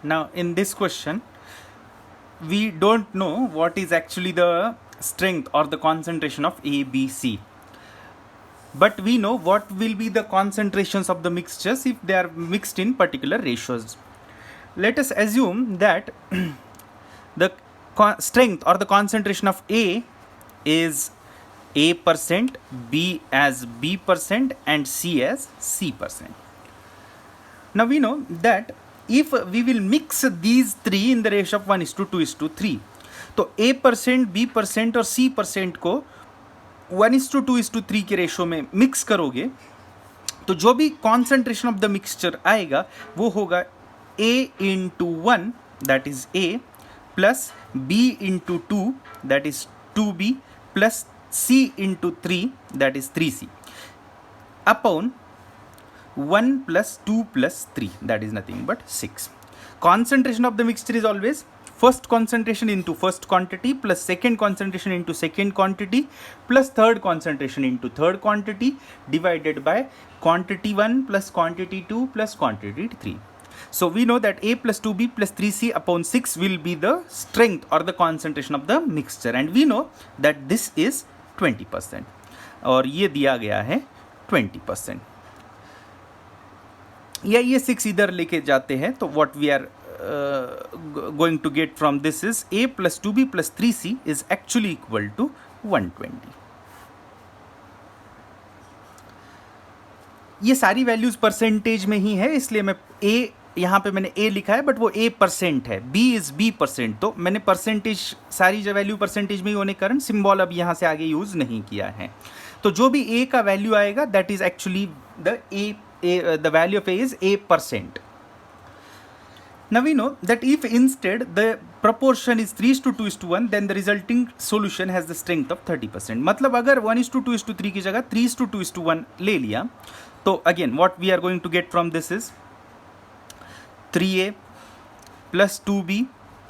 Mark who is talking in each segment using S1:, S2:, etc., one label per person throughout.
S1: Now, in this question, we don't know what is actually the strength or the concentration of A, B, C. But we know what will be the concentrations of the mixtures if they are mixed in particular ratios. Let us assume that the strength or the concentration of A is A%, B as B%, and C as C%. Now we know that if we will mix these three in the ratio of 1:2:3, तो A%, B% और C% को 1:2:3 के ratio में mix करोगे तो जो भी concentration of the mixture आएगा वो होगा A into 1 that is A plus B into 2 that is 2B plus C into 3 that is 3C upon 1 plus 2 plus 3 that is nothing but 6. Concentration of the mixture is always first concentration into first quantity plus second concentration into second quantity plus third concentration into third quantity divided by quantity 1 plus quantity 2 plus quantity 3. So we know that A plus 2B plus 3C upon 6 will be the strength or the concentration of the mixture, and we know that this is 20% और ये दिया गया है 20%. या ये 6 इधर लेके जाते हैं तो what we are going to get from this is A plus 2B plus 3C is actually equal to 120. ये सारी वैल्यूज परसेंटेज में ही है, इसलिए मैं A यहाँ पे मैंने A लिखा है बट वो A% है, B इज B%, तो मैंने परसेंटेज सारी जो वैल्यू परसेंटेज में ही होने के कारण सिंबल अब यहाँ से आगे यूज नहीं किया है. तो जो भी A का वैल्यू आएगा that is actually the value of A is A%. Now we know that if instead the proportion is 3:2:1 then the resulting solution has the strength of 30%. मतलब अगर 1:2:3 की जगह 3:2:1 ले लिया तो again what we are going to get from this is 3A plus 2B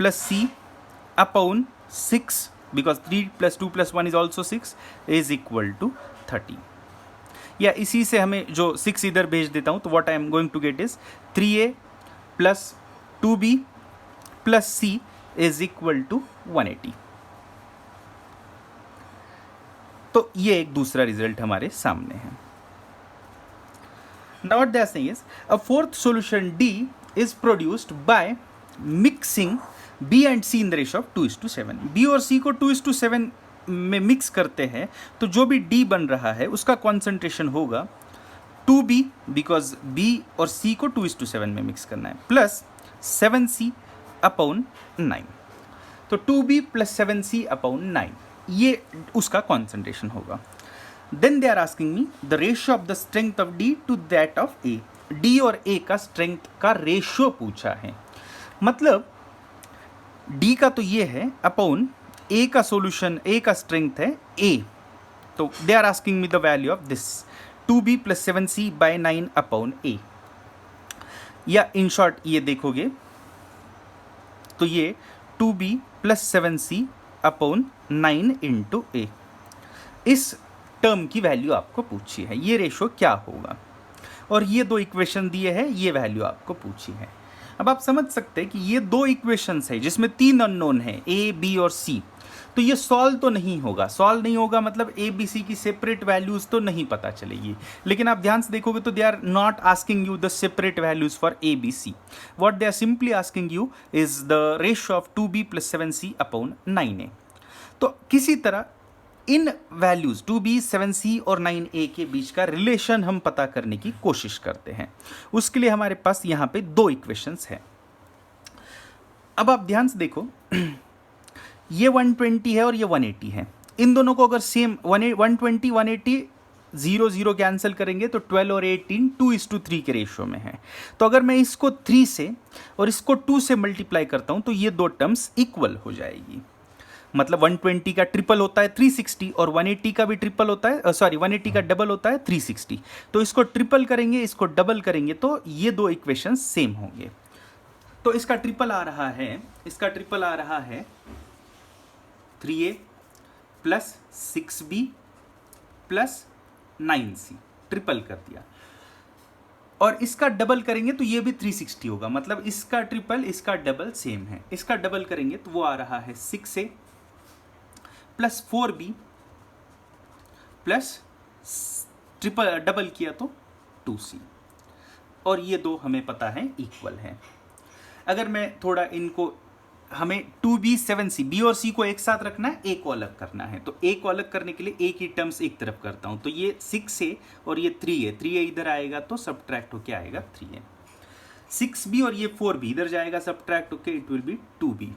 S1: plus C upon 6 because 3 plus 2 plus 1 is also 6 is equal to 30. या इसी से हमें जो 6 इधर भेज देता हूँ तो what I am going to get is 3A plus 2B plus C is equal to 180. तो ये एक दूसरा रिजल्ट हमारे सामने है. Now what they are saying is a fourth solution D is produced by mixing B and C in the ratio of 2:7. B और C को 2:7 में मिक्स करते हैं तो जो भी D बन रहा है उसका कॉन्सेंट्रेशन होगा 2B बिकॉज B और C को 2:7 में मिक्स करना है प्लस 7C अपॉन 9. तो 2B प्लस 7C अपॉन 9 ये उसका कॉन्सेंट्रेशन होगा. Then they are asking me the ratio of the strength of D to that of A. D और A का स्ट्रेंथ का रेशियो पूछा है, मतलब D का तो ये है अपॉन A का सॉल्यूशन A का स्ट्रेंथ है A, तो they are asking me the value of this 2B plus 7C by 9 upon A. या इन शॉर्ट ये देखोगे तो ये 2B plus 7C upon 9 into A. इस टर्म की वैल्यू आपको पूछी है, ये रेशो क्या होगा, और ये दो इक्वेशन दिए हैं, ये वैल्यू आपको पूछी है. अब आप समझ सकते हैं कि ये दो इक्वेशंस है जिसमें 3 अननोन है A, B और C, तो ये सॉल्व तो नहीं होगा. सॉल्व नहीं होगा मतलब A, B, C की सेपरेट वैल्यूज तो नहीं पता चलेगी. लेकिन आप ध्यान से देखोगे तो they are not asking you the separate values for A, B, C. What they are simply asking you is the ratio of 2B plus 7C upon 9A. तो किसी तरह इन वैल्यूज 2B, 7C और 9A के बीच का relation हम पता करने की कोशिश करते हैं. उसके लिए हमारे पास यहाँ पे दो इक्वेशंस हैं. अब आप ध्यान से देखो ये 120 है और ये 180 है. इन दोनों को अगर सेम 120 180 0 0 कैंसिल करेंगे तो 12 और 18 2:3 के रेशियो में है. तो अगर मैं इसको 3 से और इसको 2 से मल्टीप्लाई करता हूं तो ये दो टर्म्स इक्वल हो जाएगी. मतलब 120 का ट्रिपल होता है 360 और 180 का भी ट्रिपल होता है, 180 का डबल होता है 360. तो इसको ट्रिपल करेंगे, इसको डबल करेंगे तो ये दो इक्वेशन सेम होंगे. तो इसका ट्रिपल आ रहा है 3A plus 6B plus 9C. Triple कर दिया. और इसका डबल करेंगे तो ये भी 360 होगा, मतलब इसका ट्रिपल इसका डबल सेम है। इसका डबल करेंगे तो वो आ रहा है 6a plus 4b plus triple double किया तो 2c, और ये दो हमें पता है इक्वल है। अगर मैं थोड़ा इनको, हमें 2b 7c, b और c को एक साथ रखना है, a को अलग करना है, तो a को अलग करने के लिए a की टर्म्स एक तरफ करता हूं, तो ये 6a और ये 3a, 3a इधर आएगा तो सब्ट्रैक्ट होके आएगा 3a। 6b और ये 4b इधर जाएगा सब्ट्रैक्ट होके, it will be 2b।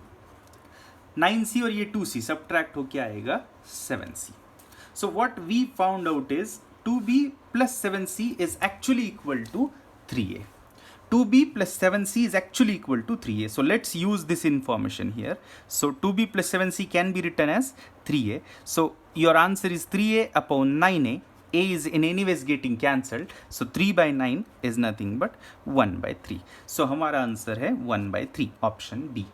S1: 9c और ये 2c सब्ट्रैक्ट होके आएगा 7c। So what we found out is 2b plus 7c is actually equal to 3a. 2b plus 7c is actually equal to 3a. So let's use this information here. So 2b plus 7c can be written as 3a. So your answer is 3a upon 9a. A is in any ways getting cancelled. So 3 by 9 is nothing but 1 by 3. So हमारा answer है 1 by 3, option D.